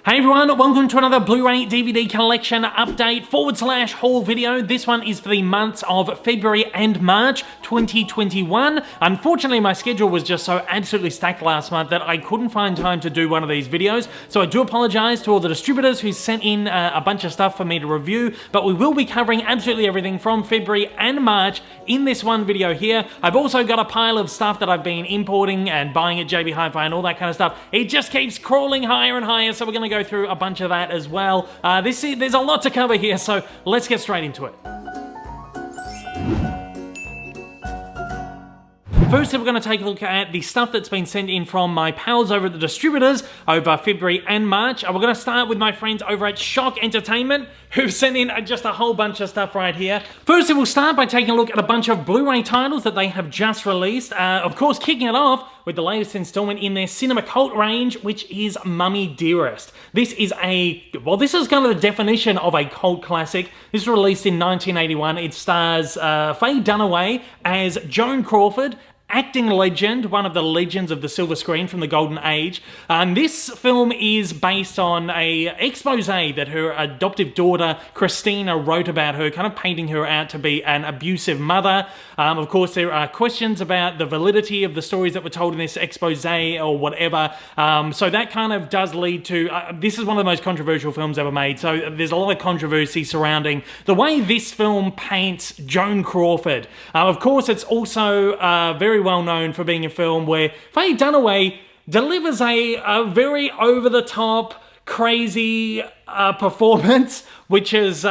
Hey everyone, welcome to another Blu-ray DVD collection update / haul video. This one is for the months of February and March 2021. Unfortunately, my schedule was just so absolutely stacked last month that I couldn't find time to do one of these videos. So I do apologize to all the distributors who sent in a bunch of stuff for me to review, but we will be covering absolutely everything from February and March in this one video here. I've also got a pile of stuff that I've been importing and buying at JB Hi-Fi and all that kind of stuff. It just keeps crawling higher and higher, so we're going to go through a bunch of that as well. There's a lot to cover here, so let's get straight into it. First, we're going to take a look at the stuff that's been sent in from my pals over at the distributors over February and March. We're going to start with my friends over at Shock Entertainment, who've sent in just a whole bunch of stuff right here. First, we'll start by taking a look at a bunch of Blu-ray titles that they have just released. Of course, kicking it off with the latest installment in their cinema cult range, which is Mummy Dearest. This is this is kind of the definition of a cult classic. This was released in 1981. It stars Faye Dunaway as Joan Crawford, acting legend, one of the legends of the silver screen from the golden age. And this film is based on a expose that her adoptive daughter Christina wrote about her, kind of painting her out to be an abusive mother. Of course, there are questions about the validity of the stories that were told in this expose or whatever. So that kind of does lead to, this is one of the most controversial films ever made. So there's a lot of controversy surrounding the way this film paints Joan Crawford. Of course, it's also very well known for being a film where Faye Dunaway delivers a very over-the-top, crazy performance, which is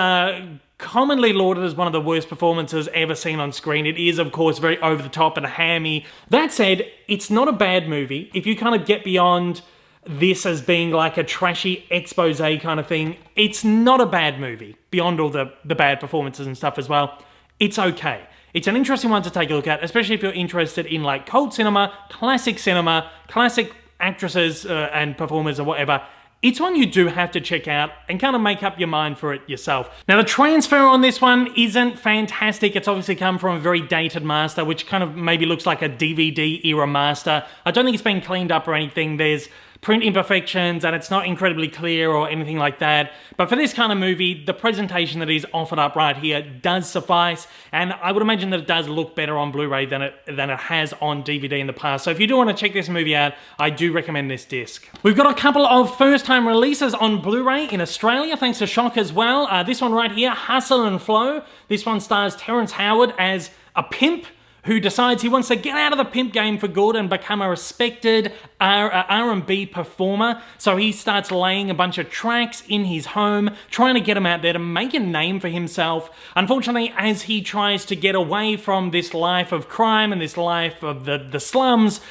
commonly lauded as one of the worst performances ever seen on screen. It is, of course, very over-the-top and hammy. That said, it's not a bad movie. If you kind of get beyond this as being like a trashy expose kind of thing, it's not a bad movie, beyond all the bad performances and stuff as well. It's okay. It's an interesting one to take a look at, especially if you're interested in like cult cinema, classic actresses and performers or whatever. It's one you do have to check out and kind of make up your mind for it yourself. Now, the transfer on this one isn't fantastic. It's obviously come from a very dated master, which kind of maybe looks like a DVD era master. I don't think it's been cleaned up or anything. There's print imperfections and it's not incredibly clear or anything like that. But for this kind of movie, the presentation that is offered up right here does suffice, and I would imagine that it does look better on Blu-ray than it has on DVD in the past. So if you do want to check this movie out, I do recommend this disc. We've got a couple of first-time releases on Blu-ray in Australia, thanks to Shock as well. This one right here, Hustle and Flow. This one stars Terrence Howard as a pimp who decides he wants to get out of the pimp game for good and become a respected R&B performer. So he starts laying a bunch of tracks in his home, trying to get him out there to make a name for himself. Unfortunately, as he tries to get away from this life of crime and this life of the slums,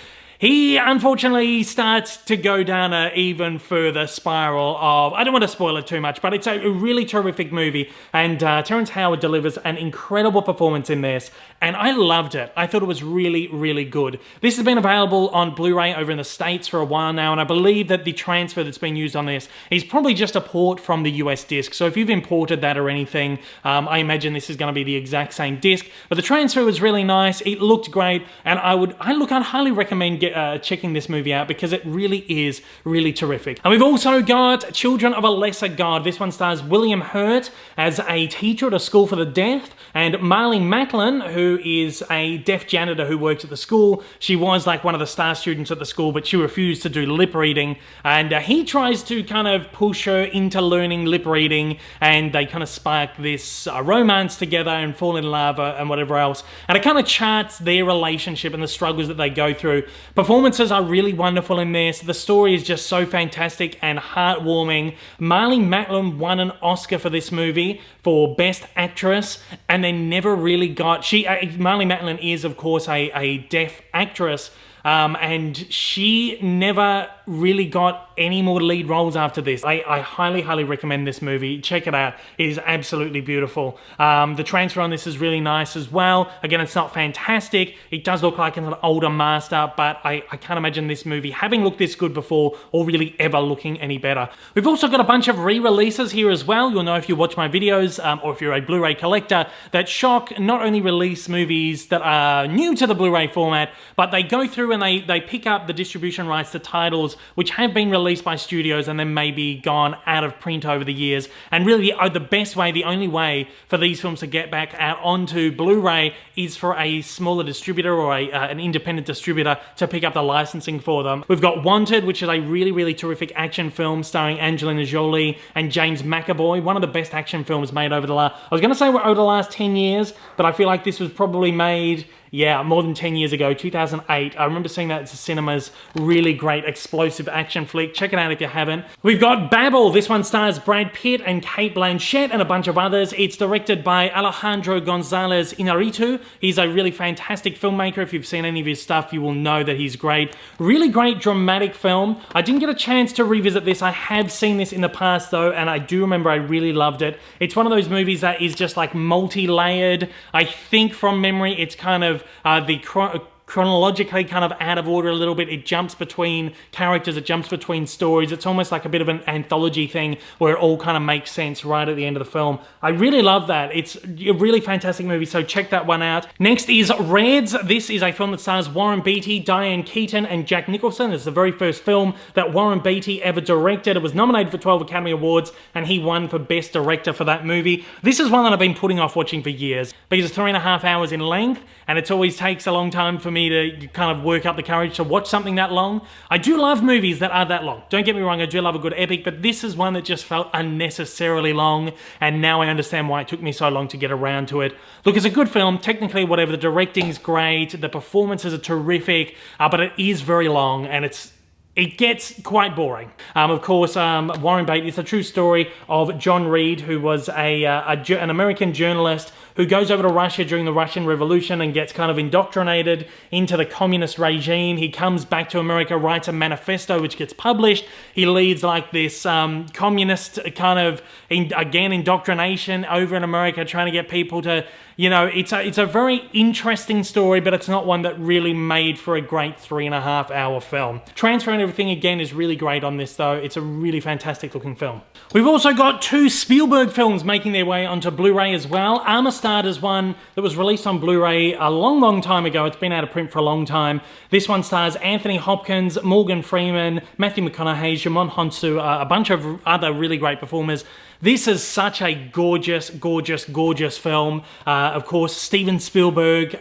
he unfortunately starts to go down an even further spiral of, I don't want to spoil it too much, but it's a really terrific movie, and Terrence Howard delivers an incredible performance in this, and I loved it. I thought it was really, really good. This has been available on Blu-ray over in the States for a while now, and I believe that the transfer that's been used on this is probably just a port from the US disc. So if you've imported that or anything, I imagine this is going to be the exact same disc, but the transfer was really nice. It looked great, and I'd highly recommend checking this movie out because it really is really terrific. And we've also got Children of a Lesser God. This one stars William Hurt as a teacher at a school for the deaf, and Marley Macklin, who is a deaf janitor who works at the school. She was like one of the star students at the school, but she refused to do lip reading, and he tries to kind of push her into learning lip reading, and they kind of spark this romance together and fall in love and whatever else. And it kind of charts their relationship and the struggles that they go through. Performances are really wonderful in this. The story is just so fantastic and heartwarming. Marley Macklin won an Oscar for this movie for Best Actress, and they never really got... Marley Macklin is, of course, a deaf actress, and she never really got any more lead roles after this. I highly, highly recommend this movie. Check it out. It is absolutely beautiful. The transfer on this is really nice as well. Again, it's not fantastic. It does look like an older master, but I can't imagine this movie having looked this good before or really ever looking any better. We've also got a bunch of re-releases here as well. You'll know if you watch my videos or if you're a Blu-ray collector that Shock not only release movies that are new to the Blu-ray format, but they go through and they pick up the distribution rights to titles which have been released by studios and then maybe gone out of print over the years. And really, the best way, the only way for these films to get back out onto Blu-ray is for a smaller distributor or an independent distributor to pick up the licensing for them. We've got Wanted, which is a really, really terrific action film starring Angelina Jolie and James McAvoy. One of the best action films made over the last, I was going to say over the last 10 years, but I feel like this was probably made, yeah, more than 10 years ago, 2008. I remember seeing that at the cinemas. Really great, explosive action flick. Check it out if you haven't. We've got Babel. This one stars Brad Pitt and Cate Blanchett and a bunch of others. It's directed by Alejandro Gonzalez Iñárritu. He's a really fantastic filmmaker. If you've seen any of his stuff, you will know that he's great. Really great dramatic film. I didn't get a chance to revisit this. I have seen this in the past though, and I do remember I really loved it. It's one of those movies that is just like multi-layered. I think from memory, it's kind of chronologically kind of out of order a little bit. It jumps between characters, it jumps between stories. It's almost like a bit of an anthology thing where it all kind of makes sense right at the end of the film. I really love that. It's a really fantastic movie, so check that one out. Next is Reds. This is a film that stars Warren Beatty, Diane Keaton, and Jack Nicholson. It's the very first film that Warren Beatty ever directed. It was nominated for 12 Academy Awards, and he won for Best Director for that movie. This is one that I've been putting off watching for years because it's 3.5 hours in length, and it always takes a long time for me to kind of work up the courage to watch something that long. I do love movies that are that long. Don't get me wrong, I do love a good epic, but this is one that just felt unnecessarily long, and now I understand why it took me so long to get around to it. Look, it's a good film, technically whatever, the directing's great, the performances are terrific, but it is very long, and it gets quite boring. Of course, Warren Beatty, it's a true story of John Reed, who was an American journalist who goes over to Russia during the Russian Revolution and gets kind of indoctrinated into the communist regime. He comes back to America, writes a manifesto which gets published. He leads like this communist kind of, indoctrination over in America, trying to get people to, you know, it's a very interesting story, but it's not one that really made for a great 3.5 hour film. Transfer and everything, again, is really great on this though. It's a really fantastic looking film. We've also got 2 Spielberg films making their way onto Blu-ray as well. Amistad is one that was released on Blu-ray a long, long time ago. It's been out of print for a long time. This one stars Anthony Hopkins, Morgan Freeman, Matthew McConaughey, Jimon Honsu, a bunch of other really great performers. This is such a gorgeous, gorgeous, gorgeous film. Of course, Steven Spielberg.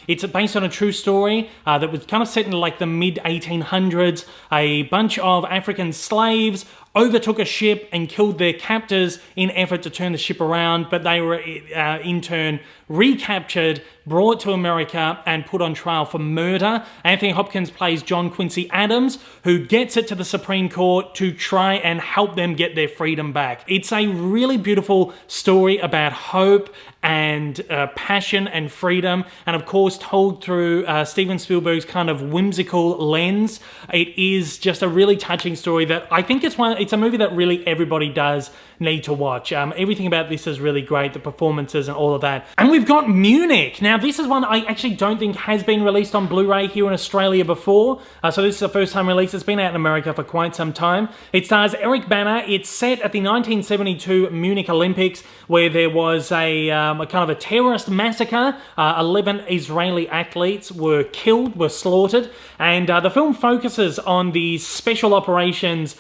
It's based on a true story that was kind of set in like the mid-1800s. A bunch of African slaves overtook a ship and killed their captors in effort to turn the ship around, but they were in turn recaptured, brought to America, and put on trial for murder. Anthony Hopkins plays John Quincy Adams, who gets it to the Supreme Court to try and help them get their freedom back. It's a really beautiful story about hope and passion and freedom, and of course told through Steven Spielberg's kind of whimsical lens. It is just a really touching story that I think it's a movie that really everybody does need to watch. Everything about this is really great, the performances and all of that. And we've got Munich. Now this is one I actually don't think has been released on Blu-ray here in Australia before, so this is the first time release. It's been out in America for quite some time. It stars Eric Bana. It's set at the 1972 Munich Olympics, where there was a kind of a terrorist massacre. 11 Israeli athletes were killed, were slaughtered, and the film focuses on the special operations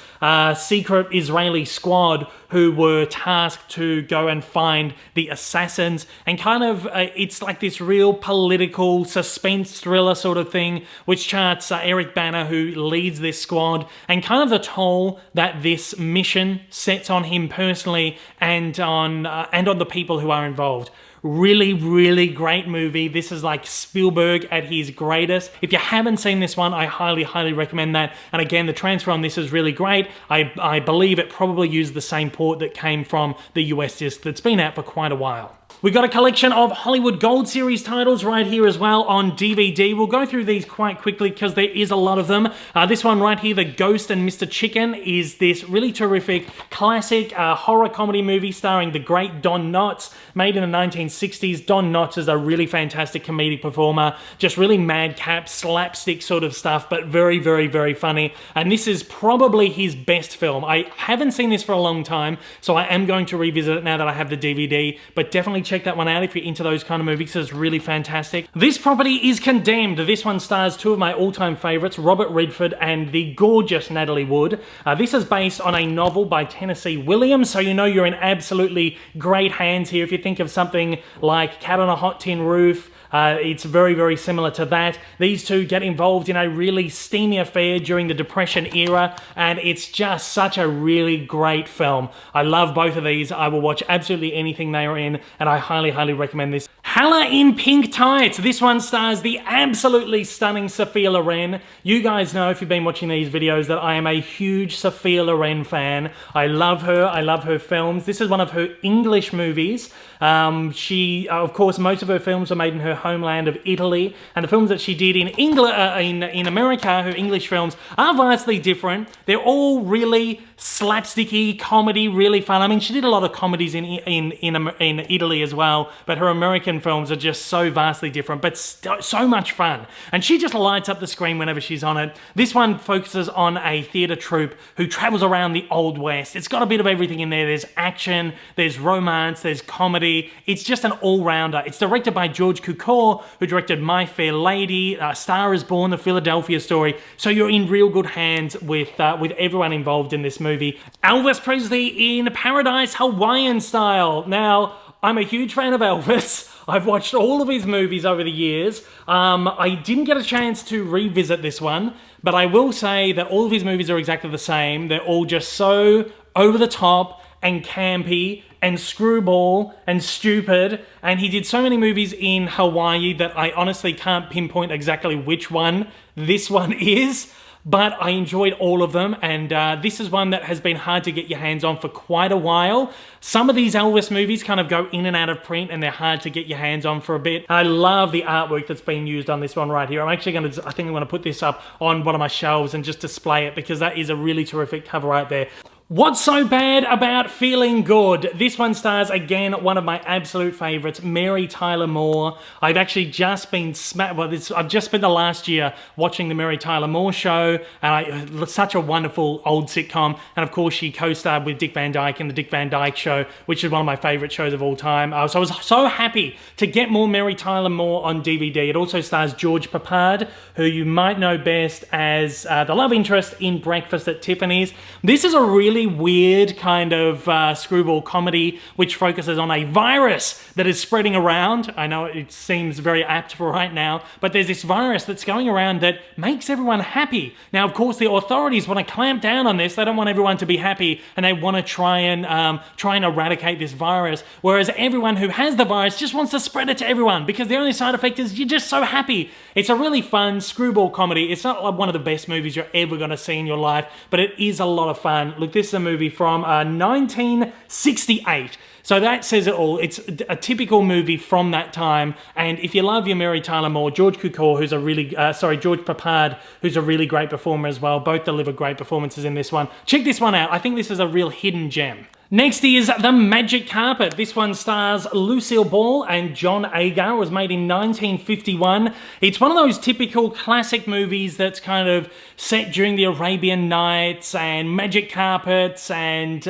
secret Israeli squad who were tasked to go and find the assassins, and kind of it's like this real political suspense thriller sort of thing, which charts Eric Bana, who leads this squad, and kind of the toll that this mission sets on him personally and on the people who are involved. Really, really great movie. This is like Spielberg at his greatest. If you haven't seen this one, I highly, highly recommend that. And again, the transfer on this is really great. I believe it probably used the same port that came from the US disc that's been out for quite a while. We got a collection of Hollywood Gold Series titles right here as well on DVD. We'll go through these quite quickly because there is a lot of them. This one right here, The Ghost and Mr. Chicken, is this really terrific classic horror comedy movie starring the great Don Knotts, made in the 1960s. Don Knotts is a really fantastic comedic performer, just really madcap, slapstick sort of stuff, but very, very, very funny. And this is probably his best film. I haven't seen this for a long time, so I am going to revisit it now that I have the DVD, but definitely check check that one out if you're into those kind of movies. It's really fantastic. This property is Condemned. This one stars two of my all-time favorites, Robert Redford and the gorgeous Natalie Wood. This is based on a novel by Tennessee Williams, so you know you're in absolutely great hands here. If you think of something like Cat on a Hot Tin Roof, it's very, very similar to that. These two get involved in a really steamy affair during the Depression era, and it's just such a really great film. I love both of these. I will watch absolutely anything they are in, and I highly, highly recommend this. Hella in Pink Tights. This one stars the absolutely stunning Sophia Loren. You guys know, if you've been watching these videos, that I am a huge Sophia Loren fan. I love her. I love her films. This is one of her English movies. Of course, most of her films were made in her homeland of Italy, and the films that she did in England, in America, her English films, are vastly different. They're all really slapsticky comedy, really fun. I mean, she did a lot of comedies in Italy as well, but her American films are just so vastly different, but so much fun. And she just lights up the screen whenever she's on it. This one focuses on a theatre troupe who travels around the Old West. It's got a bit of everything in there. There's action, there's romance, there's comedy. It's just an all-rounder. It's directed by George Cukor, who directed My Fair Lady, Star is Born, The Philadelphia Story. So you're in real good hands with everyone involved in this movie. Elvis Presley in Paradise Hawaiian Style. Now, I'm a huge fan of Elvis. I've watched all of his movies over the years. I didn't get a chance to revisit this one, but I will say that all of his movies are exactly the same. They're all just so over the top and campy and screwball and stupid, and he did so many movies in Hawaii that I honestly can't pinpoint exactly which one this one is, but I enjoyed all of them, and this is one that has been hard to get your hands on for quite a while. Some of these Elvis movies kind of go in and out of print, and they're hard to get your hands on for a bit. I love the artwork that's been used on this one right here. I think I'm going to put this up on one of my shelves and just display it, because that is a really terrific cover right there. What's so bad about Feeling Good? This one stars, again, one of my absolute favorites, Mary Tyler Moore. I've actually just been I've just spent the last year watching the Mary Tyler Moore show, and such a wonderful old sitcom. And of course, she co-starred with Dick Van Dyke in the Dick Van Dyke Show, which is one of my favorite shows of all time. So I was so happy to get more Mary Tyler Moore on DVD. It also stars George Papard, who you might know best as the love interest in Breakfast at Tiffany's. This is a really weird kind of screwball comedy which focuses on a virus that is spreading around. I know it seems very apt for right now, but there's this virus that's going around that makes everyone happy. Now, of course, the authorities want to clamp down on this. They don't want everyone to be happy, and they want to try and eradicate this virus, whereas everyone who has the virus just wants to spread it to everyone, because the only side effect is you're just so happy. It's a really fun screwball comedy. It's not like one of the best movies you're ever going to see in your life, but it is a lot of fun. Look, this is a movie from 1968. So that says it all. It's a typical movie from that time. And if you love your Mary Tyler Moore, George Cukor, who's a really, George Papard, who's a really great performer as well. Both deliver great performances in this one. Check this one out. I think this is a real hidden gem. Next is The Magic Carpet. This one stars Lucille Ball and John Agar. It was made in 1951. It's one of those typical classic movies that's kind of set during the Arabian Nights and magic carpets and,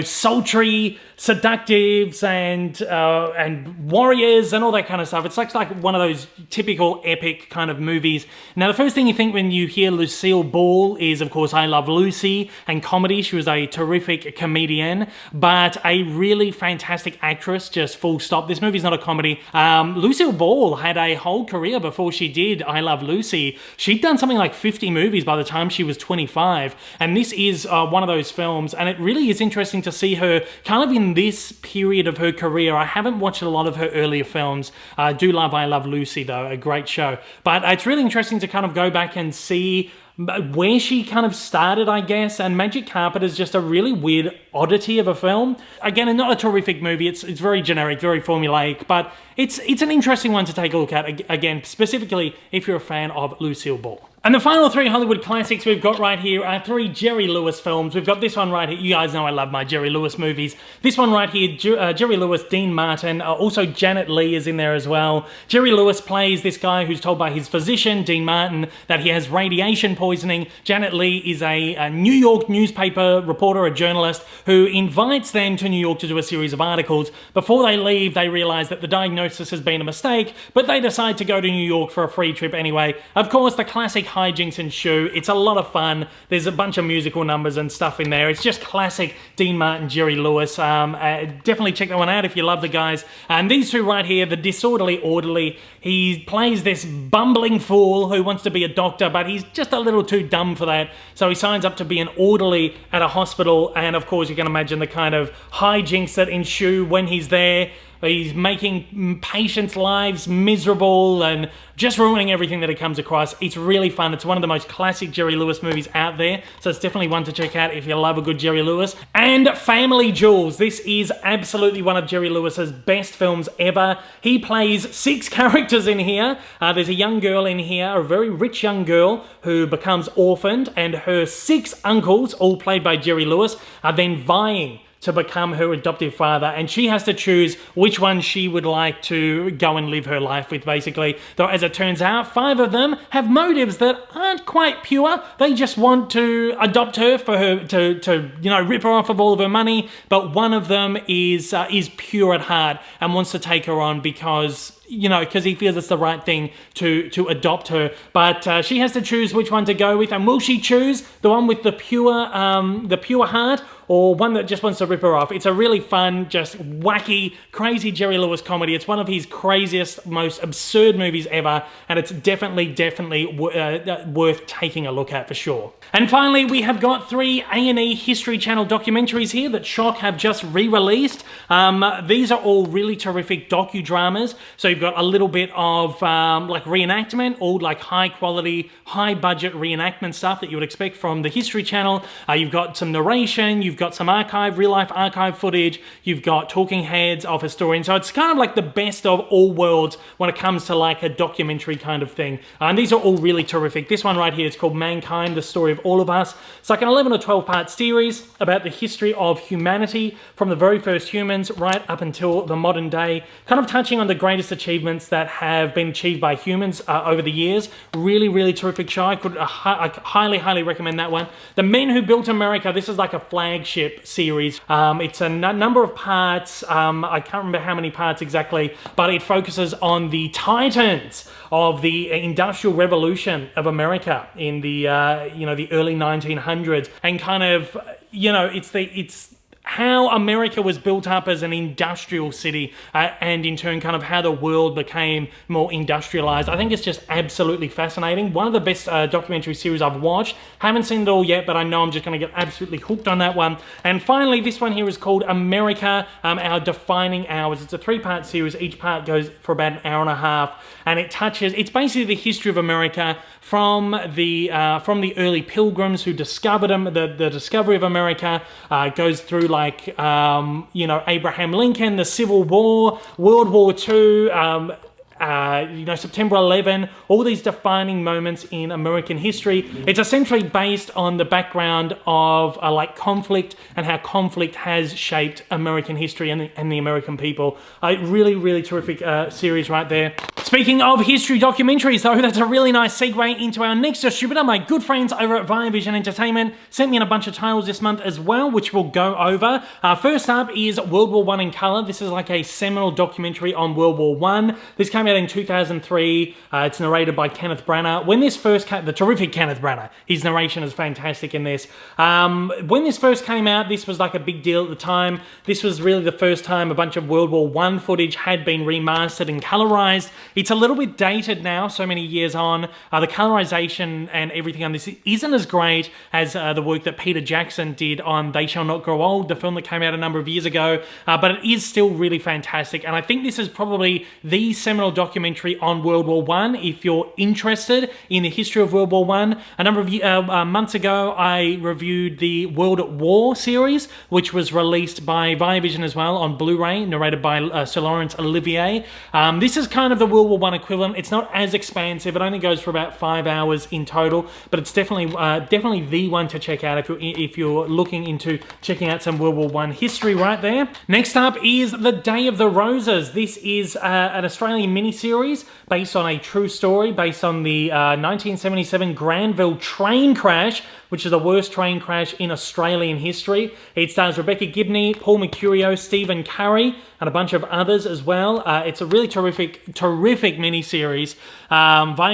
sultry seductives and warriors and all that kind of stuff. It's like one of those typical epic kind of movies. Now, the first thing you think when you hear Lucille Ball is, of course, I Love Lucy and comedy. She was a terrific comedian, but a really fantastic actress, just full stop. This movie's not a comedy. Lucille Ball had a whole career before she did I Love Lucy. She'd done something like 50 movies by the time she was 25, and this is one of those films, and it really is interesting to see her kind of in this period of her career. I haven't watched a lot of her earlier films. I do love I Love Lucy, though, a great show, but it's really interesting to kind of go back and see where she kind of started, I guess, and Magic Carpet is just a really weird oddity of a film. Again, not a terrific movie. It's very generic, very formulaic, but it's an interesting one to take a look at, again, specifically if you're a fan of Lucille Ball. And the final three Hollywood classics we've got right here are three Jerry Lewis films. We've got this one right here. You guys know I love my Jerry Lewis movies. This one right here, Jerry Lewis, Dean Martin. Also Janet Leigh is in there as well. Jerry Lewis plays this guy who's told by his physician, Dean Martin, that he has radiation poisoning. Janet Leigh is a New York newspaper reporter, a journalist, who invites them to New York to do a series of articles. Before they leave, they realize that the diagnosis has been a mistake, but they decide to go to New York for a free trip anyway. Of course, the classic hijinks ensue. It's a lot of fun. There's a bunch of musical numbers and stuff in there. It's just classic Dean Martin, Jerry Lewis. Definitely check that one out if you love the guys. And these two right here, the disorderly orderly, he plays this bumbling fool who wants to be a doctor, but he's just a little too dumb for that. So he signs up to be an orderly at a hospital, and of course you can imagine the kind of hijinks that ensue when he's there. He's making patients' lives miserable and just ruining everything that he comes across. It's really fun. It's one of the most classic Jerry Lewis movies out there, so it's definitely one to check out if you love a good Jerry Lewis. And Family Jewels. This is absolutely one of Jerry Lewis's best films ever. He plays 6 characters in here. There's a young girl in here, a very rich young girl who becomes orphaned, and her 6 uncles, all played by Jerry Lewis, are then vying to become her adoptive father, and she has to choose which one she would like to go and live her life with, basically. Though, as it turns out, 5 of them have motives that aren't quite pure. They just want to adopt her for her to you know, rip her off of all of her money, but one of them is pure at heart and wants to take her on because, you know, because he feels it's the right thing to adopt her. But she has to choose which one to go with, and will she choose the one with the pure heart, or one that just wants to rip her off? It's a really fun, just wacky, crazy Jerry Lewis comedy. It's one of his craziest, most absurd movies ever, and it's definitely worth taking a look at for sure. And finally, we have got 3 A&E History Channel documentaries here that Shock have just re-released. These are all really terrific docudramas. So you've got a little bit of like reenactment, all like high quality, high budget reenactment stuff that you would expect from the History Channel. You've got some narration, you've got some real life archive footage, you've got talking heads of historians. So it's kind of like the best of all worlds when it comes to like a documentary kind of thing. And these are all really terrific. This one right here is called Mankind, the Story of All of Us. It's like an 11 or 12 part series about the history of humanity from the very first humans right up until the modern day, kind of touching on the greatest achievements that have been achieved by humans over the years. Really terrific show. I highly recommend that one. The Men Who Built America. This is like a flagship series. It's a number of parts. I can't remember how many parts exactly, but it focuses on the titans of the Industrial Revolution of America in the you know, the early 1900s, and kind of, you know, it's how America was built up as an industrial city, and in turn kind of how the world became more industrialized. I think it's just absolutely fascinating. One of the best documentary series I've watched. Haven't seen it all yet, but I know I'm just going to get absolutely hooked on that one. And finally, this one here is called America, Our Defining Hours. It's a 3-part series. Each part goes for about an hour and a half, and it's basically the history of America from the early pilgrims who discovered them, the discovery of America. Goes through like, you know, Abraham Lincoln, the Civil War, World War II, you know, September 11, all these defining moments in American history. It's essentially based on the background of like conflict and how conflict has shaped American history and the American people. Really terrific series right there. Speaking of history documentaries though, that's a really nice segue into our next distributor. My good friends over at Vision Entertainment sent me in a bunch of titles this month as well, which we'll go over. First up is World War I in Color. This is like a seminal documentary on World War I. This came out in 2003. It's narrated by Kenneth Branagh. When this first came, the terrific Kenneth Branagh, his narration is fantastic in this. When this first came out, this was like a big deal at the time. This was really the first time a bunch of World War I footage had been remastered and colorized. It's a little bit dated now, so many years on. The colorization and everything on this isn't as great as the work that Peter Jackson did on They Shall Not Grow Old, the film that came out a number of years ago, but it is still really fantastic. And I think this is probably the seminal documentary on World War I if you're interested in the history of World War I. A number of months ago, I reviewed the World at War series, which was released by Vision as well on Blu-ray, narrated by Sir Laurence Olivier. This is kind of the World War I equivalent. It's not as expansive. It only goes for about 5 hours in total, but it's definitely the one to check out if you're looking into checking out some World War I history right there. Next up is The Day of the Roses. This is an Australian miniseries based on a true story, based on the 1977 Granville train crash, which is the worst train crash in Australian history. It stars Rebecca Gibney, Paul Mercurio, Stephen Curry, and a bunch of others as well. It's a really terrific miniseries.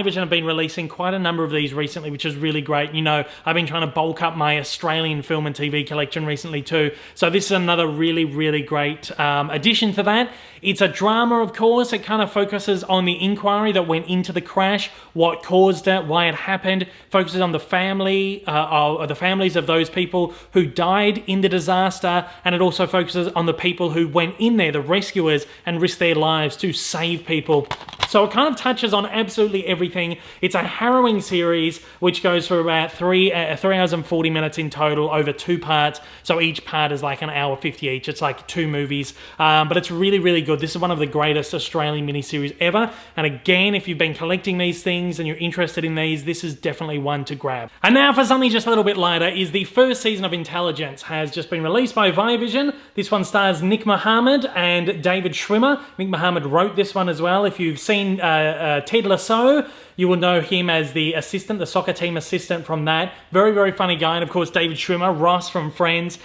Vision have been releasing quite a number of these recently, which is really great. You know, I've been trying to bulk up my Australian film and TV collection recently too. So this is another really, really great addition to that. It's a drama, of course. It kind of focuses on the inquiry that went into the crash, what caused it, why it happened, focuses on the families of those people who died in the disaster, and it also focuses on the people who went in there, the rescuers, and risked their lives to save people. So it kind of touches on absolutely everything. It's a harrowing series which goes for about 3 hours and 40 minutes in total over 2 parts. So each part is like an hour 50 each. It's like 2 movies, but it's really, really good. This is one of the greatest Australian miniseries ever. And again, if you've been collecting these things and you're interested in these, this is definitely one to grab. And now for something just a little bit lighter is the first season of Intelligence has just been released by Vision. This one stars Nick Mohammed and David Schwimmer. Nick Mohammed wrote this one as well. If you've seen Ted Lasso, you will know him as the assistant, the soccer team assistant from that. Very, very funny guy. And of course, David Schwimmer, Ross from Friends.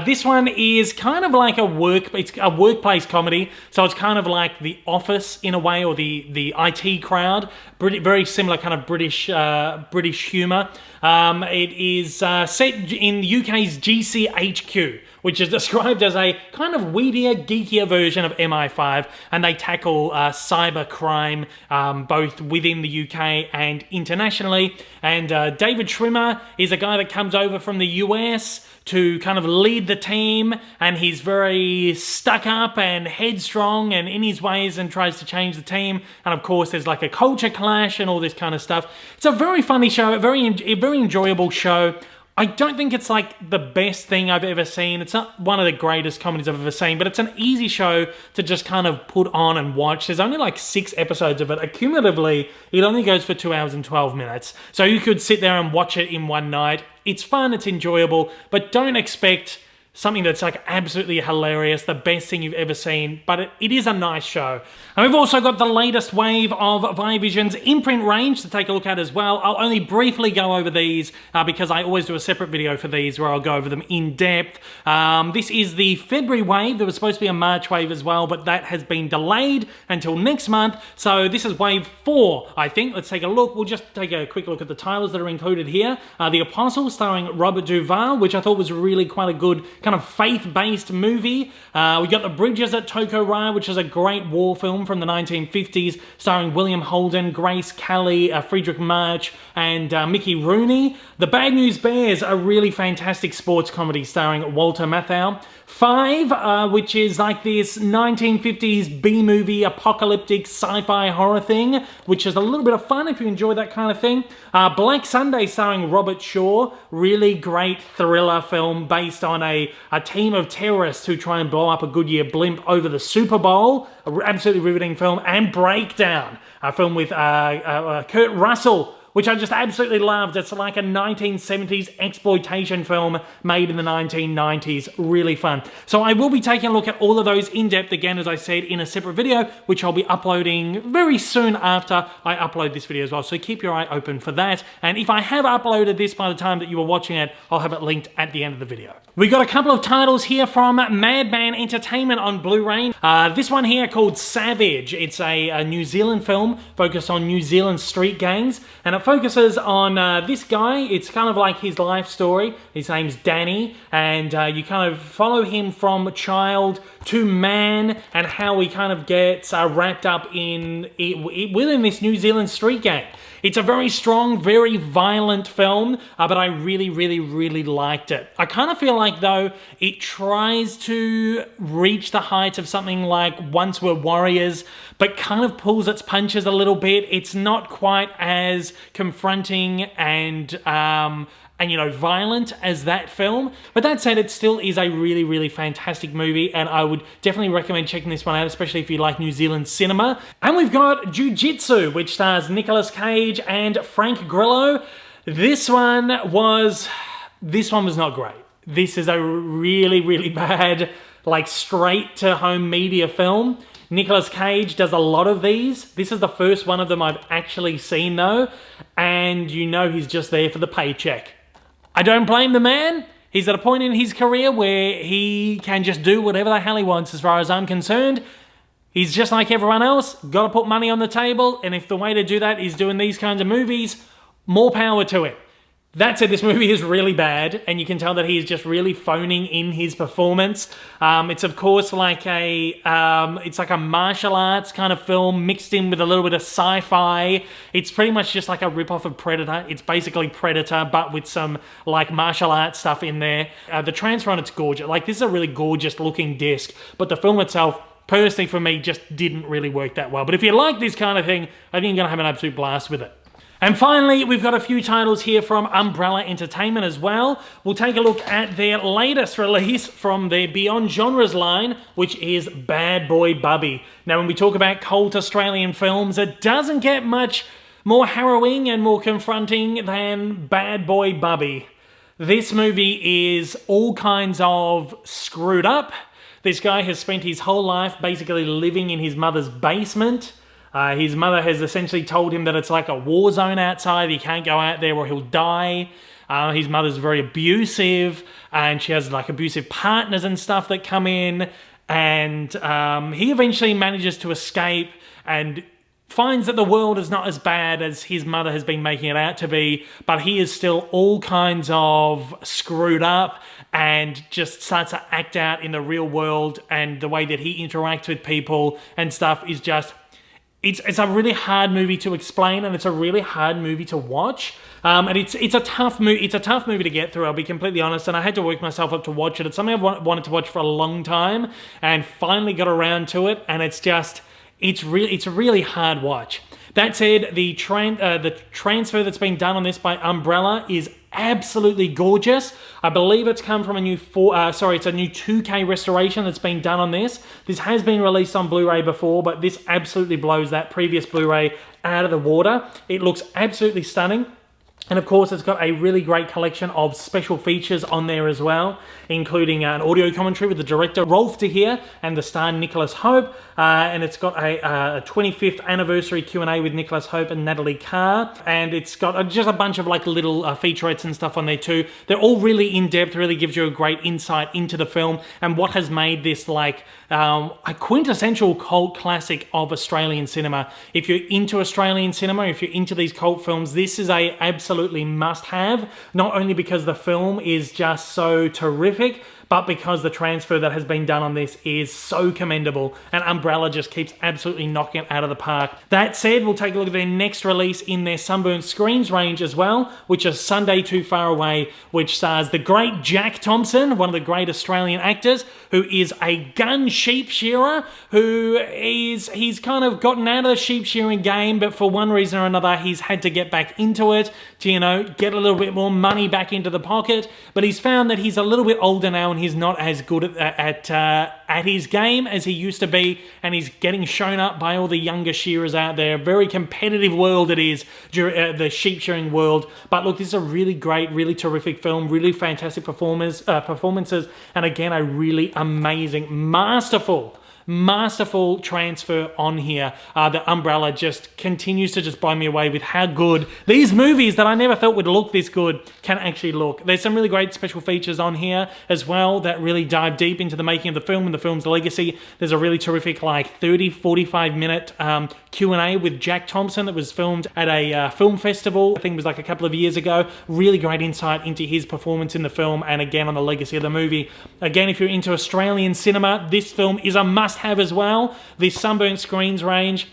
This one is kind of like it's a workplace comedy. So it's kind of like The Office in a way, or the IT Crowd. Very similar kind of British humour. It is set in the UK's GCHQ, which is described as a kind of weedier, geekier version of MI5, and they tackle cyber crime both within the UK and internationally. And David Schwimmer is a guy that comes over from the US to kind of lead the team, and he's very stuck up and headstrong and in his ways and tries to change the team. And of course, there's like a culture clash and all this kind of stuff. It's a very funny show, a very enjoyable show. I don't think it's like the best thing I've ever seen. It's not one of the greatest comedies I've ever seen, but it's an easy show to just kind of put on and watch. There's only like 6 episodes of it. Accumulatively, it only goes for 2 hours and 12 minutes. So you could sit there and watch it in one night. It's fun, it's enjoyable, but don't expect something that's like absolutely hilarious, the best thing you've ever seen, but it is a nice show. And we've also got the latest wave of Vision's Imprint range to take a look at as well. I'll only briefly go over these because I always do a separate video for these where I'll go over them in depth. This is the February wave. There was supposed to be a March wave as well, but that has been delayed until next month. So this is wave 4, I think. Let's take a look. We'll just take a quick look at the titles that are included here. The Apostle, starring Robert Duvall, which I thought was really quite a good kind of faith-based movie. We got The Bridges at Toko Ra, which is a great war film from the 1950s, starring William Holden, Grace Kelly, Friedrich March, and Mickey Rooney. The Bad News Bears, a really fantastic sports comedy starring Walter Matthau. 5, which is like this 1950s B-movie apocalyptic sci-fi horror thing, which is a little bit of fun if you enjoy that kind of thing. Black Sunday, starring Robert Shaw, really great thriller film based on a team of terrorists who try and blow up a Goodyear blimp over the Super Bowl. Absolutely riveting film. And Breakdown, a film with Kurt Russell, which I just absolutely loved. It's like a 1970s exploitation film made in the 1990s. Really fun. So I will be taking a look at all of those in depth again, as I said, in a separate video, which I'll be uploading very soon after I upload this video as well. So keep your eye open for that. And if I have uploaded this by the time that you are watching it, I'll have it linked at the end of the video. We got a couple of titles here from Madman Entertainment on Blu-ray. This one here called Savage. It's a New Zealand film focused on New Zealand street gangs. And at focuses on this guy. It's kind of like his life story. His name's Danny, and you kind of follow him from child to man, and how he kind of gets wrapped up within this New Zealand street gang. It's a very strong, very violent film, but I really, really, really liked it. I kind of feel like, though, it tries to reach the heights of something like Once Were Warriors, but kind of pulls its punches a little bit. It's not quite as confronting and you know, violent as that film. But that said, it still is a really, really fantastic movie, and I would definitely recommend checking this one out, especially if you like New Zealand cinema. And we've got Jiu-Jitsu, which stars Nicolas Cage and Frank Grillo. This one was not great. This is a really, really bad, like, straight-to-home media film. Nicolas Cage does a lot of these. This is the first one of them I've actually seen, though, and you know he's just there for the paycheck. I don't blame the man. He's at a point in his career where he can just do whatever the hell he wants, as far as I'm concerned. He's just like everyone else, got to put money on the table, and if the way to do that is doing these kinds of movies, more power to it. That said, this movie is really bad, and you can tell that he's just really phoning in his performance. It's of course like it's like a martial arts kind of film mixed in with a little bit of sci-fi. It's pretty much just like a rip-off of Predator. It's basically Predator, but with some like martial arts stuff in there. The transfer on it's gorgeous. Like, this is a really gorgeous looking disc, but the film itself, personally for me, just didn't really work that well. But if you like this kind of thing, I think you're gonna have an absolute blast with it. And finally, we've got a few titles here from Umbrella Entertainment as well. We'll take a look at their latest release from their Beyond Genres line, which is Bad Boy Bubby. Now, when we talk about cult Australian films, it doesn't get much more harrowing and more confronting than Bad Boy Bubby. This movie is all kinds of screwed up. This guy has spent his whole life basically living in his mother's basement. His mother has essentially told him that it's like a war zone outside. He can't go out there or he'll die. His mother's very abusive, and she has like abusive partners and stuff that come in. And he eventually manages to escape and finds that the world is not as bad as his mother has been making it out to be, but he is still all kinds of screwed up and just starts to act out in the real world, and the way that he interacts with people and stuff is just... It's a really hard movie to explain, and it's a really hard movie to watch. And it's a tough movie. It's a tough movie to get through, I'll be completely honest, and I had to work myself up to watch it. It's something I've wanted to watch for a long time, and finally got around to it, and it's a really hard watch. That said, the transfer that's been done on this by Umbrella is absolutely gorgeous. I believe it's come from a new it's a new 2K restoration that's been done on this. This has been released on Blu-ray before, but this absolutely blows that previous Blu-ray out of the water. It looks absolutely stunning. And of course, it's got a really great collection of special features on there as well, including an audio commentary with the director, Rolf de Heer, and the star, Nicholas Hope. And it's got a 25th anniversary Q&A with Nicholas Hope and Natalie Carr. And it's got just a bunch of like little featurettes and stuff on there too. They're all really in-depth, really gives you a great insight into the film and what has made this like a quintessential cult classic of Australian cinema. If you're into Australian cinema, if you're into these cult films, this is a absolutely must-have, not only because the film is just so terrific, but because the transfer that has been done on this is so commendable, and Umbrella just keeps absolutely knocking it out of the park. That said, we'll take a look at their next release in their Sunburn Screens range as well, which is Sunday Too Far Away, which stars the great Jack Thompson, one of the great Australian actors, who is a gun sheep shearer, he's kind of gotten out of the sheep shearing game, but for one reason or another, he's had to get back into it to, you know, get a little bit more money back into the pocket, but he's found that he's a little bit older now and he's not as good at his game as he used to be, and he's getting shown up by all the younger shearers out there. Very competitive world it is, the sheep shearing world. But look, this is a really great, really terrific film, really fantastic performances, and again, a really amazing, masterful masterful transfer on here. The Umbrella just continues to just blow me away with how good these movies that I never thought would look this good can actually look. There's some really great special features on here as well that really dive deep into the making of the film and the film's legacy. There's a really terrific like 30-45 minute Q&A with Jack Thompson that was filmed at a film festival. I think it was like a couple of years ago. Really great insight into his performance in the film and again on the legacy of the movie. Again, if you're into Australian cinema, this film is a must-have as well. The Sunburnt Screens range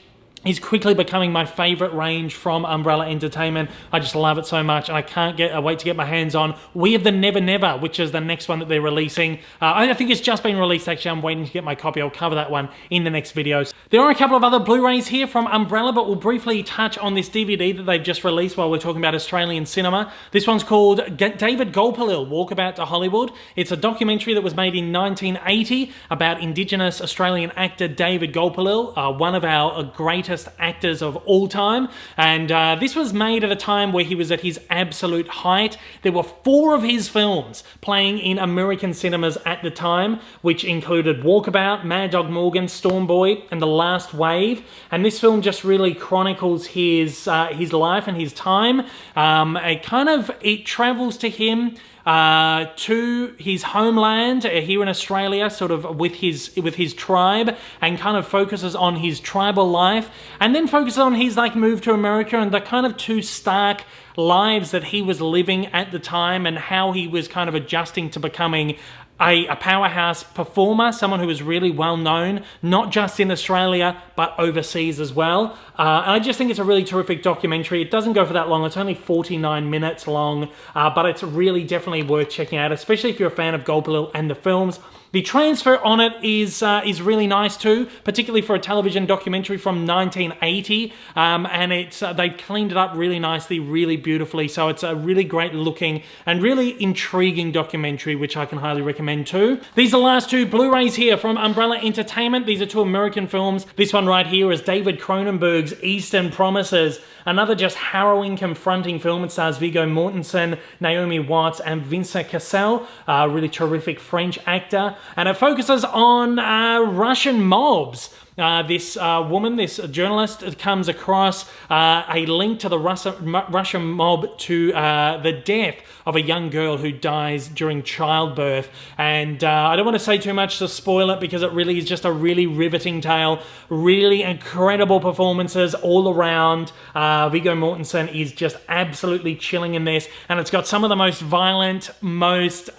is quickly becoming my favorite range from Umbrella Entertainment. I just love it so much, and I can't wait to get my hands on We of the Never Never, which is the next one that they're releasing. I think it's just been released, actually. I'm waiting to get my copy. I'll cover that one in the next videos. There are a couple of other Blu-rays here from Umbrella, but we'll briefly touch on this DVD that they've just released while we're talking about Australian cinema. This one's called David Gulpilil, Walkabout to Hollywood. It's a documentary that was made in 1980 about Indigenous Australian actor David Gulpilil, one of our greatest actors of all time, and this was made at a time where he was at his absolute height. There were 4 of his films playing in American cinemas at the time, which included Walkabout, Mad Dog Morgan, Storm Boy, and The Last Wave, and this film just really chronicles his life and his time. It travels to him to his homeland here in Australia, sort of with his tribe, and kind of focuses on his tribal life, and then focuses on his like move to America and the kind of 2 stark lives that he was living at the time and how he was kind of adjusting to becoming a powerhouse performer, someone who was really well known, not just in Australia, but overseas as well. And I just think it's a really terrific documentary. It doesn't go for that long. It's only 49 minutes long, but it's really definitely worth checking out, especially if you're a fan of Gulpilil and the films. The transfer on it is really nice too, particularly for a television documentary from 1980, and they've cleaned it up really nicely, really beautifully, so it's a really great looking and really intriguing documentary, which I can highly recommend too. These are the last 2 Blu-rays here from Umbrella Entertainment. These are 2 American films. This one right here is David Cronenberg's Eastern Promises, another just harrowing, confronting film. It stars Viggo Mortensen, Naomi Watts, and Vincent Cassel, a really terrific French actor. And it focuses on Russian mobs. This woman, this journalist, comes across a link to the Russian mob to the death of a young girl who dies during childbirth. And I don't want to say too much to spoil it because it really is just a really riveting tale. Really incredible performances all around. Viggo Mortensen is just absolutely chilling in this. And it's got some of the most violent, most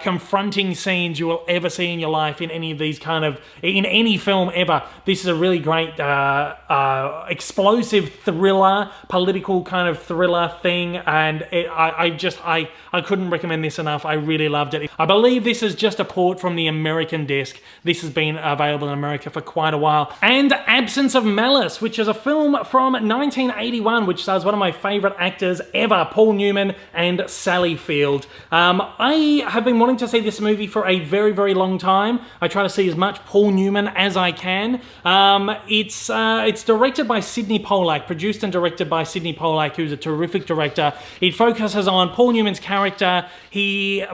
confronting scenes you will ever see in your life in any of these in any film ever. This is a really great explosive thriller, political kind of thriller thing, and I couldn't recommend this enough. I really loved it. I believe this is just a port from the American disc. This has been available in America for quite a while. And Absence of Malice, which is a film from 1981, which stars one of my favorite actors ever, Paul Newman and Sally Field. I have been wanting to see this movie for a very, very long time. I try to see as much Paul Newman as I can. It's directed by Sidney Pollack, produced and directed by Sidney Pollack, who's a terrific director. It focuses on Paul Newman's character. He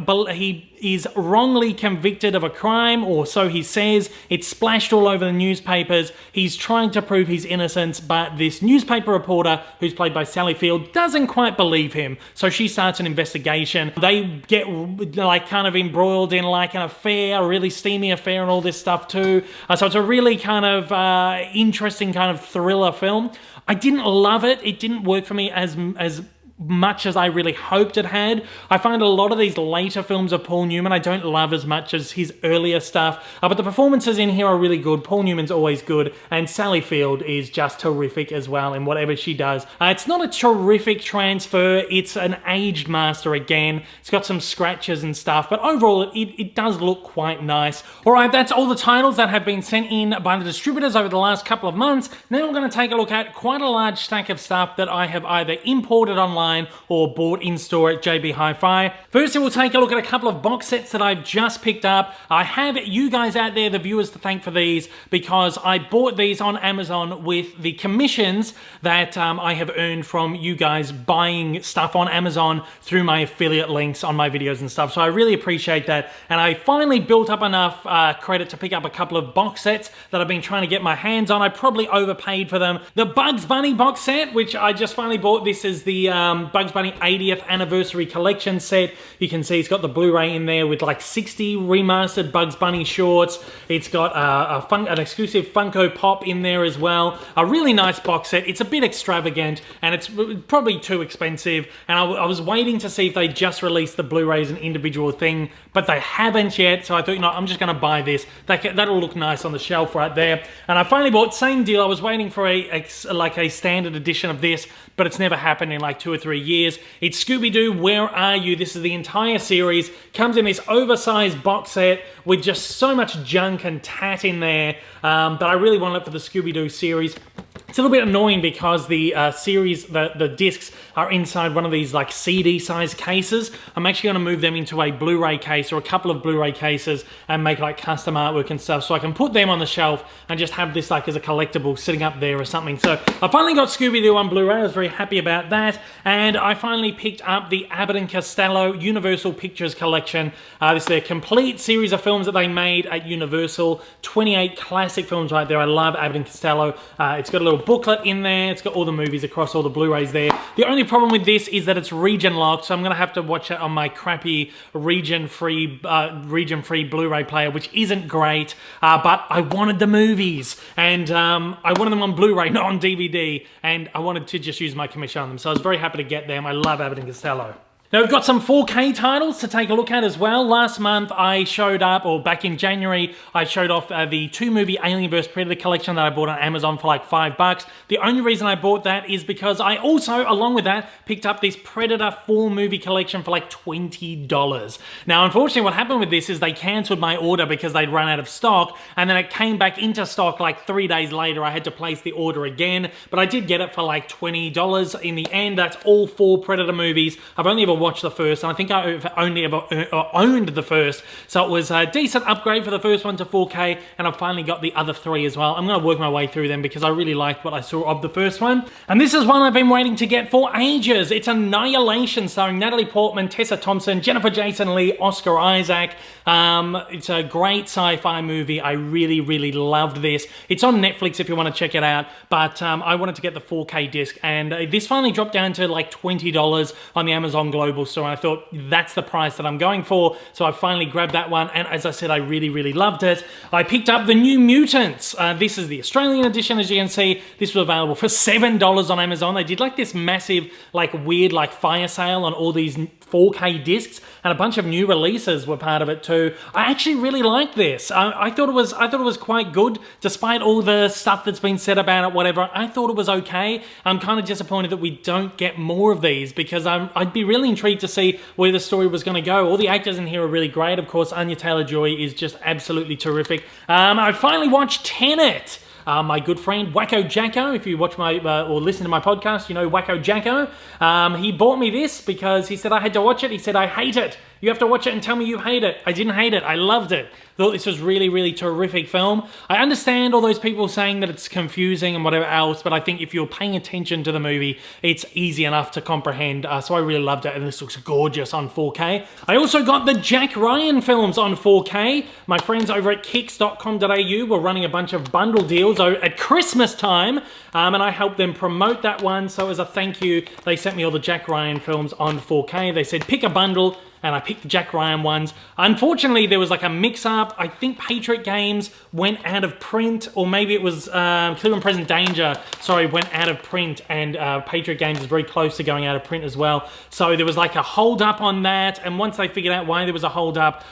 is wrongly convicted of a crime, or so he says. It's splashed all over the newspapers. He's trying to prove his innocence, but this newspaper reporter, who's played by Sally Field, doesn't quite believe him. So she starts an investigation. They get like kind of embroiled in like an affair, a really steamy affair and all this stuff too. So it's a really kind of interesting kind of thriller film. I didn't love it. It didn't work for me as much as I really hoped it had. I find a lot of these later films of Paul Newman I don't love as much as his earlier stuff, but the performances in here are really good. Paul Newman's always good, and Sally Field is just terrific as well in whatever she does. It's not a terrific transfer, it's an aged master again. It's got some scratches and stuff, but overall it does look quite nice. Alright, that's all the titles that have been sent in by the distributors over the last couple of months. Now we're going to take a look at quite a large stack of stuff that I have either imported online online or bought in store at JB Hi-Fi. Firstly, we'll take a look at a couple of box sets that I've just picked up. I have you guys out there, the viewers, to thank for these because I bought these on Amazon with the commissions that I have earned from you guys buying stuff on Amazon through my affiliate links on my videos and stuff. So I really appreciate that. And I finally built up enough credit to pick up a couple of box sets that I've been trying to get my hands on. I probably overpaid for them. The Bugs Bunny box set, which I just finally bought. This is the Bugs Bunny 80th anniversary collection set. You can see it's got the Blu-ray in there with like 60 remastered Bugs Bunny shorts. It's got an exclusive Funko Pop in there as well. A really nice box set. It's a bit extravagant and it's probably too expensive. And I was waiting to see if they just released the Blu-ray as an individual thing, but they haven't yet. So I thought, you know, I'm just going to buy this. That'll look nice on the shelf right there. And I finally bought, same deal. I was waiting for like a standard edition of this, but it's never happened in like 2 or 3 years. It's Scooby-Doo, Where Are You? This is the entire series. Comes in this oversized box set with just so much junk and tat in there. But I really wanted it for the Scooby-Doo series. It's a little bit annoying because the series, the discs are inside one of these like CD-sized cases. I'm actually going to move them into a Blu-ray case or a couple of Blu-ray cases and make like custom artwork and stuff so I can put them on the shelf and just have this like as a collectible sitting up there or something. So I finally got Scooby-Doo on Blu-ray. I was very happy about that. And I finally picked up the Abbott and Costello Universal Pictures Collection. This is their complete series of films that they made at Universal. 28 classic films right there. I love Abbott and Costello. It's got a little booklet in there. It's got all the movies across all the Blu-rays there. The only problem with this is that it's region locked, so I'm going to have to watch it on my crappy region-free Blu-ray player, which isn't great, but I wanted the movies, and I wanted them on Blu-ray, not on DVD, and I wanted to just use my commission on them, so I was very happy to get them. I love Abbott and Costello. Now we've got some 4K titles to take a look at as well. Last month I showed up, or back in January, I showed off the 2-movie Alien vs Predator collection that I bought on Amazon for like $5. The only reason I bought that is because I also, along with that, picked up this Predator 4-movie collection for like $20. Now unfortunately what happened with this is they cancelled my order because they'd run out of stock, and then it came back into stock like 3 days later. I had to place the order again, but I did get it for like $20 in the end. That's all 4 Predator movies. I've only ever watched the first, and I think I only ever owned the first, so it was a decent upgrade for the first one to 4K, and I've finally got the other 3 as well. I'm going to work my way through them because I really liked what I saw of the first one. And this is one I've been waiting to get for ages. It's Annihilation, starring Natalie Portman, Tessa Thompson, Jennifer Jason Leigh, Oscar Isaac. It's a great sci-fi movie. I really, really loved this. It's on Netflix if you want to check it out, but I wanted to get the 4K disc, and this finally dropped down to like $20 on the Amazon Global Store, and I thought that's the price that I'm going for, so I finally grabbed that one, and as I said, I really, really loved it. I picked up the New Mutants. This is the Australian edition, as you can see. This was available for $7 on Amazon. They did like this massive, like weird, like fire sale on all these 4K discs, and a bunch of new releases were part of it too. I actually really liked this. I thought it was quite good, despite all the stuff that's been said about it, whatever. I thought it was okay. I'm kind of disappointed that we don't get more of these, because I'd be really intrigued to see where the story was going to go. All the actors in here are really great. Of course, Anya Taylor-Joy is just absolutely terrific. I finally watched Tenet. My good friend Wacko Jacko, if you watch my or listen to my podcast, you know Wacko Jacko. He bought me this because he said I had to watch it. He said, I hate it. You have to watch it and tell me you hate it. I didn't hate it. I loved it. Thought this was really, really terrific film. I understand all those people saying that it's confusing and whatever else, but I think if you're paying attention to the movie, it's easy enough to comprehend. So I really loved it, and this looks gorgeous on 4K. I also got the Jack Ryan films on 4K. My friends over at kicks.com.au were running a bunch of bundle deals at Christmas time, and I helped them promote that one. So as a thank you, they sent me all the Jack Ryan films on 4K. They said, pick a bundle, and I picked the Jack Ryan ones. Unfortunately, there was like a mix-up. I think Patriot Games went out of print, or maybe it was Clear and Present Danger, sorry, went out of print, and Patriot Games is very close to going out of print as well. So there was like a hold-up on that, and once they figured out why there was a hold-up,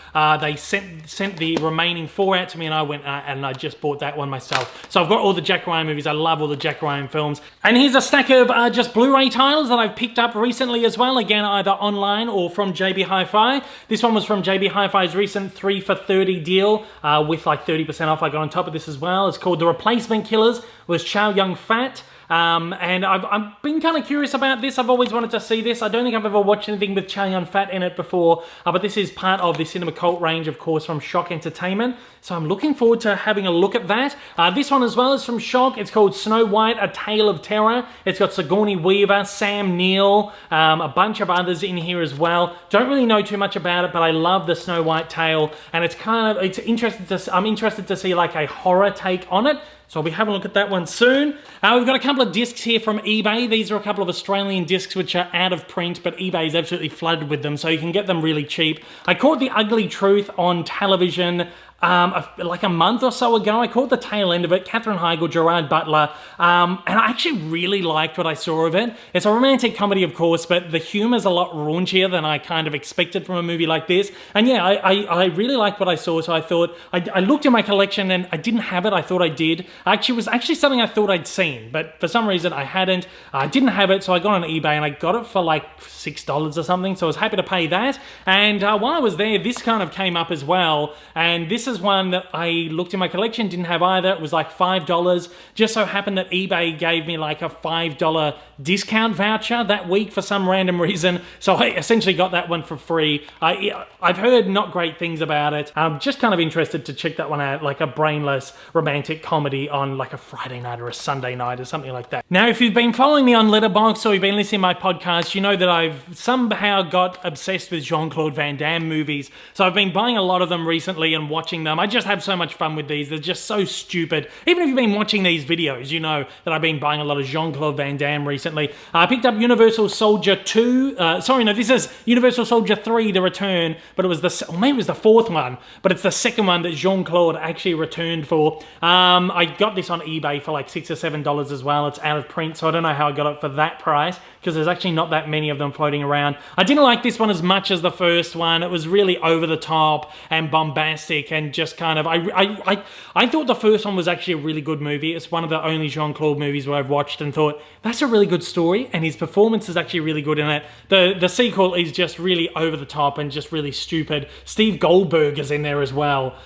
they sent the remaining 4 out to me, and I went and I just bought that one myself. So I've got all the Jack Ryan movies. I love all the Jack Ryan films. And here's a stack of just Blu-ray titles that I've picked up recently as well, again, either online or from JB Hi-Fi. This one was from JB Hi-Fi's recent 3 for $30 deal with like 30% off. I got on top of this as well. It's called The Replacement Killers with Chow Yun-Fat. And I've been kind of curious about this. I've always wanted to see this. I don't think I've ever watched anything with Chow Yun-fat in it before, but this is part of the Cinema Cult range, of course, from Shock Entertainment. So I'm looking forward to having a look at that. This one as well is from Shock. It's called Snow White, A Tale of Terror. It's got Sigourney Weaver, Sam Neill, a bunch of others in here as well. Don't really know too much about it, but I love the Snow White tale, and I'm interested to see like a horror take on it. So I'll be having a look at that one soon. We've got a couple of discs here from eBay. These are a couple of Australian discs which are out of print, but eBay is absolutely flooded with them, so you can get them really cheap. I caught The Ugly Truth on television like a month or so ago. I caught the tail end of it. Katherine Heigl, Gerard Butler, and I actually really liked what I saw of it. It's a romantic comedy, of course, but the humor's a lot raunchier than I kind of expected from a movie like this. And yeah, I really liked what I saw, so I thought, I looked in my collection and I didn't have it. I thought I did. It was actually something I thought I'd seen, but for some reason I hadn't. I didn't have it, so I got on eBay and I got it for like $6 or something, so I was happy to pay that. And while I was there, this kind of came up as well, and this is one that I looked in my collection, didn't have either. It was like $5. Just so happened that eBay gave me like a $5 discount voucher that week for some random reason, so I essentially got that one for free. I've heard not great things about it. I'm just kind of interested to check that one out, like a brainless romantic comedy on like a Friday night or a Sunday night or something like that. Now, if you've been following me on Letterboxd or you've been listening to my podcast, you know that I've somehow got obsessed with Jean-Claude Van Damme movies. So I've been buying a lot of them recently and watching them. I just have so much fun with these. They're just so stupid. Even if you've been watching these videos, you know that I've been buying a lot of Jean-Claude Van Damme recently. I picked up Universal Soldier 2. This is Universal Soldier 3, The Return, but it was maybe it was the fourth one, but it's the second one that Jean-Claude actually returned for. I got this on eBay for like $6 or $7 as well. It's out of print, so I don't know how I got it for that price, because there's actually not that many of them floating around. I didn't like this one as much as the first one. It was really over the top and bombastic and just kind of, I thought the first one was actually a really good movie. It's one of the only Jean-Claude movies where I've watched and thought, that's a really good story, and his performance is actually really good in it. The sequel is just really over the top and just really stupid. Steve Goldberg is in there as well,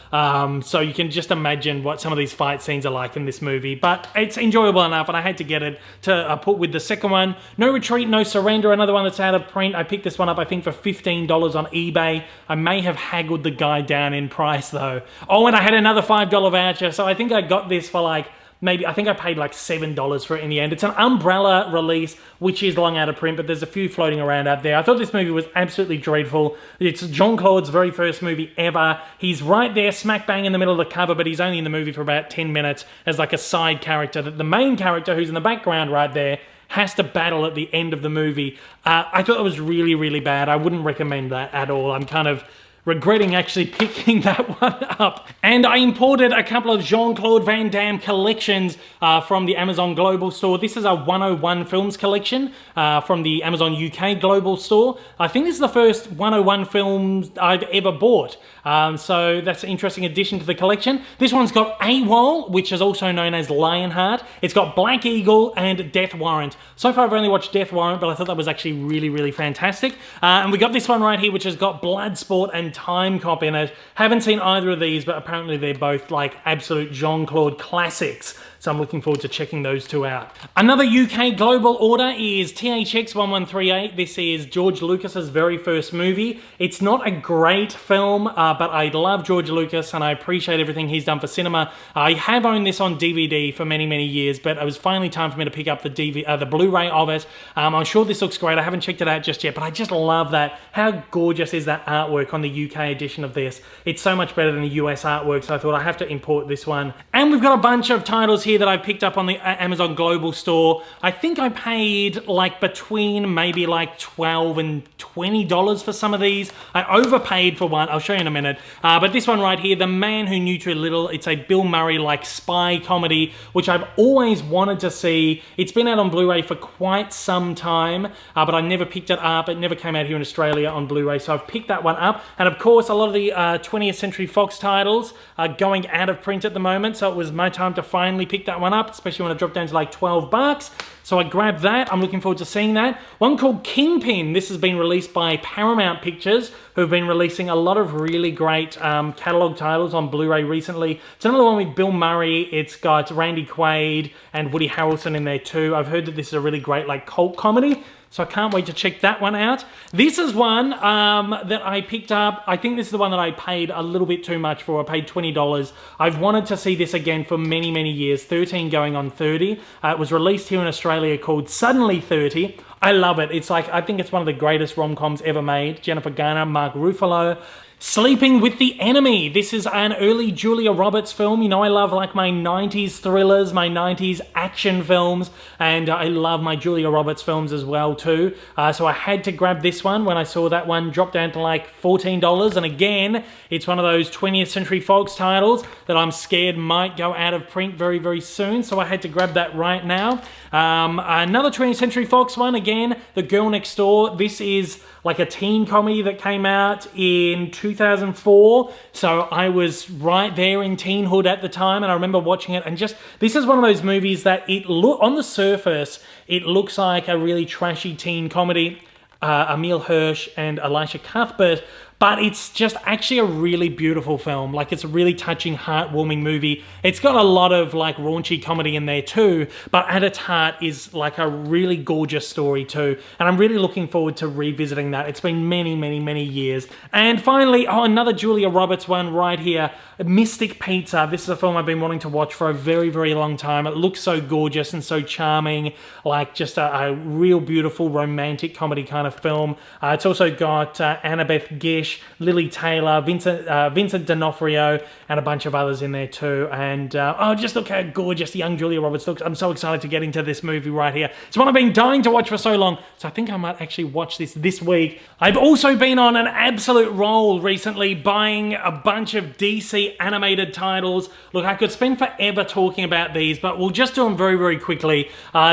so you can just imagine what some of these fight scenes are like in this movie, but it's enjoyable enough, and I had to get it to put with the second one. No Retreat, No Surrender, another one that's out of print. I picked this one up, I think, for $15 on eBay. I may have haggled the guy down in price, though. Oh, and I had another $5 voucher, so I think I got this for like, I think I paid like $7 for it in the end. It's an umbrella release, which is long out of print, but there's a few floating around out there. I thought this movie was absolutely dreadful. It's Jean-Claude's very first movie ever. He's right there, smack bang in the middle of the cover, but he's only in the movie for about 10 minutes as like a side character that the main character, who's in the background right there, has to battle at the end of the movie. I thought it was really, really bad. I wouldn't recommend that at all. I'm kind of regretting actually picking that one up. And I imported a couple of Jean-Claude Van Damme collections from the Amazon Global Store. This is a 101 Films collection from the Amazon UK Global Store. I think this is the first 101 films I've ever bought. So that's an interesting addition to the collection. This one's got AWOL, which is also known as Lionheart. It's got Black Eagle and Death Warrant. So far I've only watched Death Warrant, but I thought that was actually really, really fantastic. And we got this one right here, which has got Bloodsport and Time Cop in it. Haven't seen either of these, but apparently they're both like absolute Jean-Claude classics. So I'm looking forward to checking those two out. Another UK global order is THX 1138. This is George Lucas's very first movie. It's not a great film, but I love George Lucas and I appreciate everything he's done for cinema. I have owned this on DVD for many, many years, but it was finally time for me to pick up the Blu-ray of it. I'm sure this looks great. I haven't checked it out just yet, but I just love that. How gorgeous is that artwork on the UK edition of this? It's so much better than the US artwork, so I thought I have to import this one. And we've got a bunch of titles here that I picked up on the Amazon Global Store. I think I paid like between maybe like $12 and $20 for some of these. I overpaid for one. I'll show you in a minute. But this one right here, The Man Who Knew Too Little. It's a Bill Murray like spy comedy, which I've always wanted to see. It's been out on Blu-ray for quite some time, but I never picked it up. It never came out here in Australia on Blu-ray, so I've picked that one up. And of course, a lot of the 20th Century Fox titles are going out of print at the moment, so it was my time to finally pick pick that one up, especially when it dropped down to like 12 bucks. So I grabbed that. I'm looking forward to seeing that. One called Kingpin. This has been released by Paramount Pictures, who have been releasing a lot of really great catalog titles on Blu-ray recently. It's another one with Bill Murray. It's got Randy Quaid and Woody Harrelson in there too. I've heard that this is a really great like cult comedy, so I can't wait to check that one out. This is one that I picked up. I think this is the one that I paid a little bit too much for. I paid $20. I've wanted to see this again for many, many years, 13 going on 30. It was released here in Australia called Suddenly 30. I love it. It's like, I think it's one of the greatest rom-coms ever made. Jennifer Garner, Mark Ruffalo. Sleeping with the Enemy. This is an early Julia Roberts film. You know, I love like my 90s thrillers, my 90s action films, and I love my Julia Roberts films as well too. So I had to grab this one when I saw that one drop down to like $14. And again, it's one of those 20th Century Fox titles that I'm scared might go out of print very, very soon. So I had to grab that right now. Another 20th Century Fox one, again, The Girl Next Door. This is like a teen comedy that came out in 2004. So I was right there in teenhood at the time, and I remember watching it, and just, this is one of those movies that on the surface, it looks like a really trashy teen comedy. Emile Hirsch and Elisha Cuthbert, but it's just actually a really beautiful film. Like, it's a really touching, heartwarming movie. It's got a lot of like raunchy comedy in there too, but at its heart is like a really gorgeous story too. And I'm really looking forward to revisiting that. It's been many, many, many years. And finally, another Julia Roberts one right here, Mystic Pizza. This is a film I've been wanting to watch for a very, very long time. It looks so gorgeous and so charming, like just a real beautiful romantic comedy kind of film. It's also got Annabeth Gish, Lily Taylor, Vincent D'Onofrio, and a bunch of others in there too. And just look how gorgeous young Julia Roberts looks. I'm so excited to get into this movie right here. It's one I've been dying to watch for so long, so I think I might actually watch this week. I've also been on an absolute roll recently, buying a bunch of DC animated titles. Look, I could spend forever talking about these, but we'll just do them very, very quickly.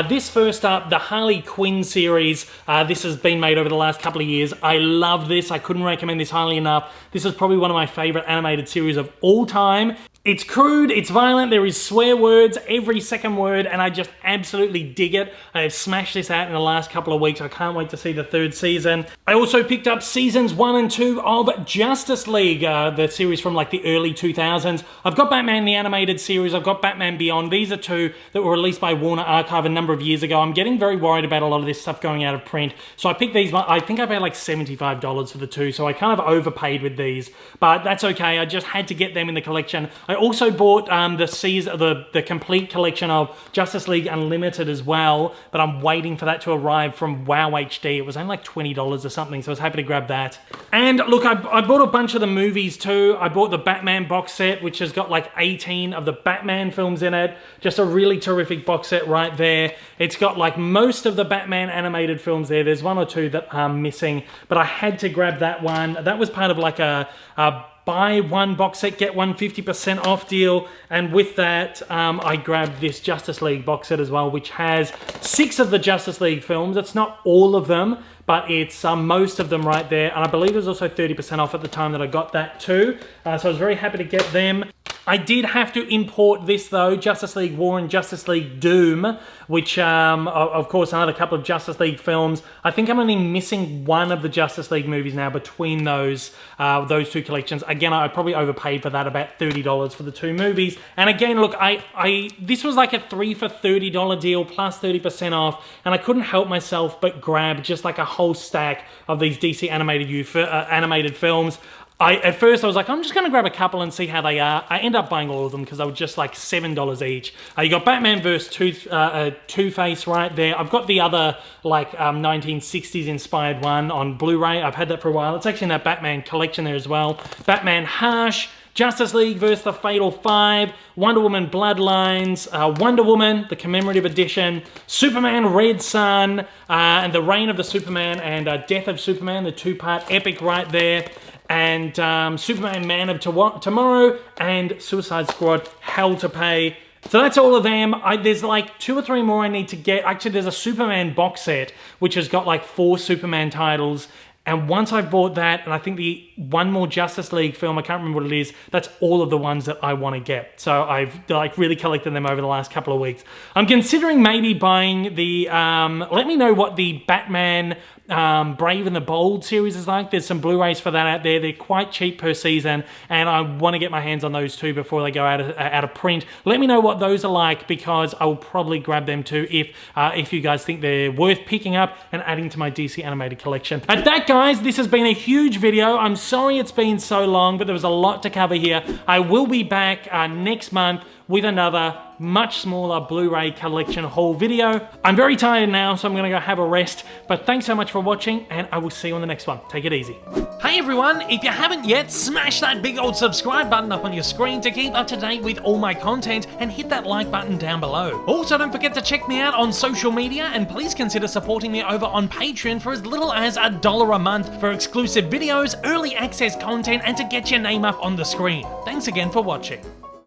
This first up, the Harley Quinn series. This has been made over the last couple of years. I love this. I couldn't recommend this highly enough. This is probably one of my favorite animated series of all time. It's crude, it's violent, there is swear words every second word, and I just absolutely dig it. I have smashed this out in the last couple of weeks. I can't wait to see the third season. I also picked up seasons 1 and 2 of Justice League, the series from like the early 2000s. I've got Batman the Animated Series, I've got Batman Beyond. These are two that were released by Warner Archive a number of years ago. I'm getting very worried about a lot of this stuff going out of print, so I picked these. I think I paid like $75 for the two, so I kind of overpaid with these, but that's okay. I just had to get them in the collection. I also bought the complete collection of Justice League Unlimited as well, but I'm waiting for that to arrive from Wow HD. It was only like $20 or something, so I was happy to grab that. And look, I bought a bunch of the movies too. I bought the Batman box set, which has got like 18 of the Batman films in it. Just a really terrific box set right there. It's got like most of the Batman animated films there. There's one or two that are missing, but I had to grab that one. That was part of like a buy one box set, get one 50% off deal. And with that, I grabbed this Justice League box set as well, which has 6 of the Justice League films. It's not all of them, but it's most of them right there. And I believe it was also 30% off at the time that I got that too. So I was very happy to get them. I did have to import this though, Justice League War and Justice League Doom, which of course another couple of Justice League films. I think I'm only missing one of the Justice League movies now between those two collections. Again, I probably overpaid for that, about $30 for the two movies. And again, look, this was like a 3 for $30 deal plus 30% off, and I couldn't help myself but grab just like a whole stack of these DC animated films. At first I was like, I'm just going to grab a couple and see how they are. I end up buying all of them because they were just like $7 each. You got Batman vs. Two-Face right there. I've got the other like 1960s inspired one on Blu-ray. I've had that for a while. It's actually in that Batman collection there as well. Batman Hush, Justice League vs. the Fatal Five, Wonder Woman Bloodlines, Wonder Woman, the commemorative edition, Superman Red Sun, and The Reign of the Superman and Death of Superman, the 2-part epic right there. And Superman Man of Tomorrow and Suicide Squad Hell to Pay. So that's all of them. There's like 2 or 3 more I need to get. Actually, there's a Superman box set, which has got like 4 Superman titles. And once I've bought that, and I think the one more Justice League film, I can't remember what it is, that's all of the ones that I want to get. So I've like really collected them over the last couple of weeks. I'm considering maybe buying the, let me know what the Batman Brave and the Bold series is like. There's some Blu-rays for that out there. They're quite cheap per season, and I want to get my hands on those too before they go out of print. Let me know what those are like, because I will probably grab them too if you guys think they're worth picking up and adding to my DC animated collection. At that, guys, this has been a huge video. I'm sorry it's been so long, but there was a lot to cover here. I will be back next month with another much smaller Blu-ray collection haul video. I'm very tired now, so I'm gonna go have a rest, but thanks so much for watching, and I will see you on the next one. Take it easy. Hey everyone, if you haven't yet, smash that big old subscribe button up on your screen to keep up to date with all my content, and hit that like button down below. Also, don't forget to check me out on social media, and please consider supporting me over on Patreon for as little as $1 a month for exclusive videos, early access content, and to get your name up on the screen. Thanks again for watching.